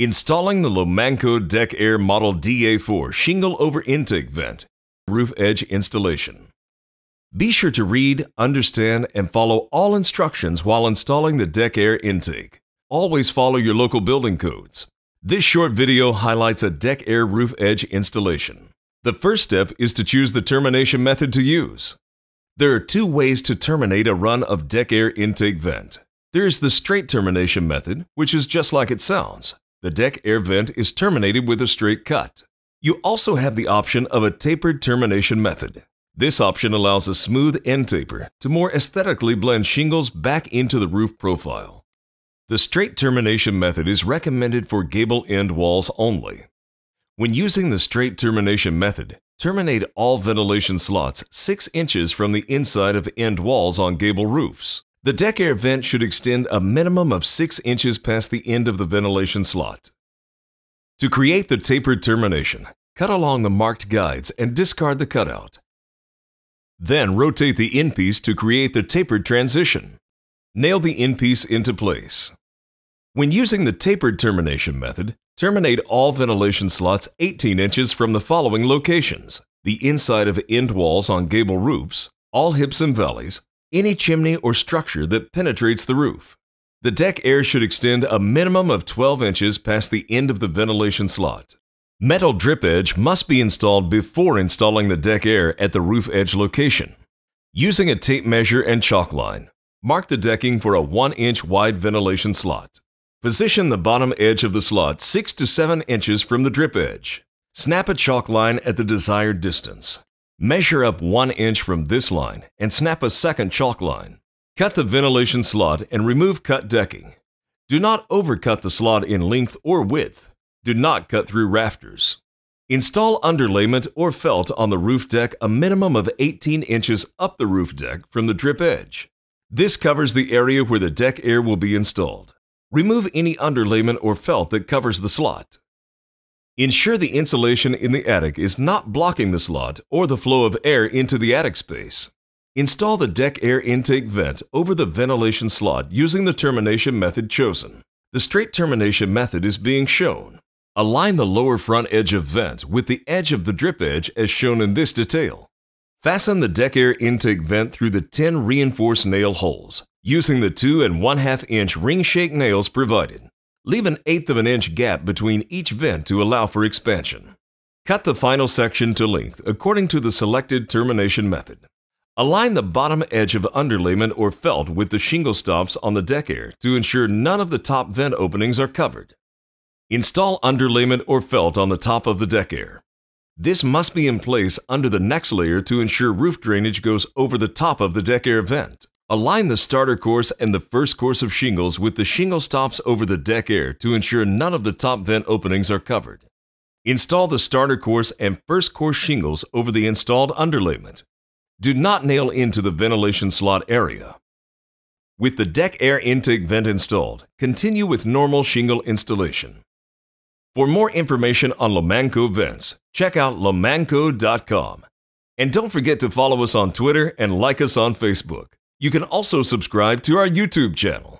Installing the Lomanco Deck Air Model DA4 Shingle Over Intake Vent Roof Edge Installation. Be sure to read, understand, and follow all instructions while installing the deck air intake. Always follow your local building codes. This short video highlights a deck air roof edge installation. The first step is to choose the termination method to use. There are two ways to terminate a run of deck air intake vent. There is the straight termination method, which is just like it sounds. The deck air vent is terminated with a straight cut. You also have the option of a tapered termination method. This option allows a smooth end taper to more aesthetically blend shingles back into the roof profile. The straight termination method is recommended for gable end walls only. When using the straight termination method, terminate all ventilation slots 6 inches from the inside of end walls on gable roofs. The deck air vent should extend a minimum of 6 inches past the end of the ventilation slot. To create the tapered termination, cut along the marked guides and discard the cutout. Then rotate the end piece to create the tapered transition. Nail the end piece into place. When using the tapered termination method, terminate all ventilation slots 18 inches from the following locations: the inside of end walls on gable roofs, all hips and valleys, any chimney or structure that penetrates the roof. The deck air should extend a minimum of 12 inches past the end of the ventilation slot. Metal drip edge must be installed before installing the deck air at the roof edge location. Using a tape measure and chalk line, mark the decking for a 1-inch wide ventilation slot. Position the bottom edge of the slot 6 to 7 inches from the drip edge. Snap a chalk line at the desired distance. Measure up 1 inch from this line and snap a second chalk line. Cut the ventilation slot and remove cut decking. Do not overcut the slot in length or width. Do not cut through rafters. Install underlayment or felt on the roof deck a minimum of 18 inches up the roof deck from the drip edge. This covers the area where the deck air will be installed. Remove any underlayment or felt that covers the slot. Ensure the insulation in the attic is not blocking the slot or the flow of air into the attic space. Install the deck air intake vent over the ventilation slot using the termination method chosen. The straight termination method is being shown. Align the lower front edge of vent with the edge of the drip edge as shown in this detail. Fasten the deck air intake vent through the 10 reinforced nail holes using the 2 1/2 inch ring shake nails provided. Leave an 1/8 of an inch gap between each vent to allow for expansion. Cut the final section to length according to the selected termination method. Align the bottom edge of underlayment or felt with the shingle stops on the deck air to ensure none of the top vent openings are covered. Install underlayment or felt on the top of the deck air. This must be in place under the next layer to ensure roof drainage goes over the top of the deck air vent. Align the starter course and the first course of shingles with the shingle stops over the deck air to ensure none of the top vent openings are covered. Install the starter course and first course shingles over the installed underlayment. Do not nail into the ventilation slot area. With the deck air intake vent installed, continue with normal shingle installation. For more information on Lomanco vents, check out lomanco.com. And don't forget to follow us on Twitter and like us on Facebook. You can also subscribe to our YouTube channel.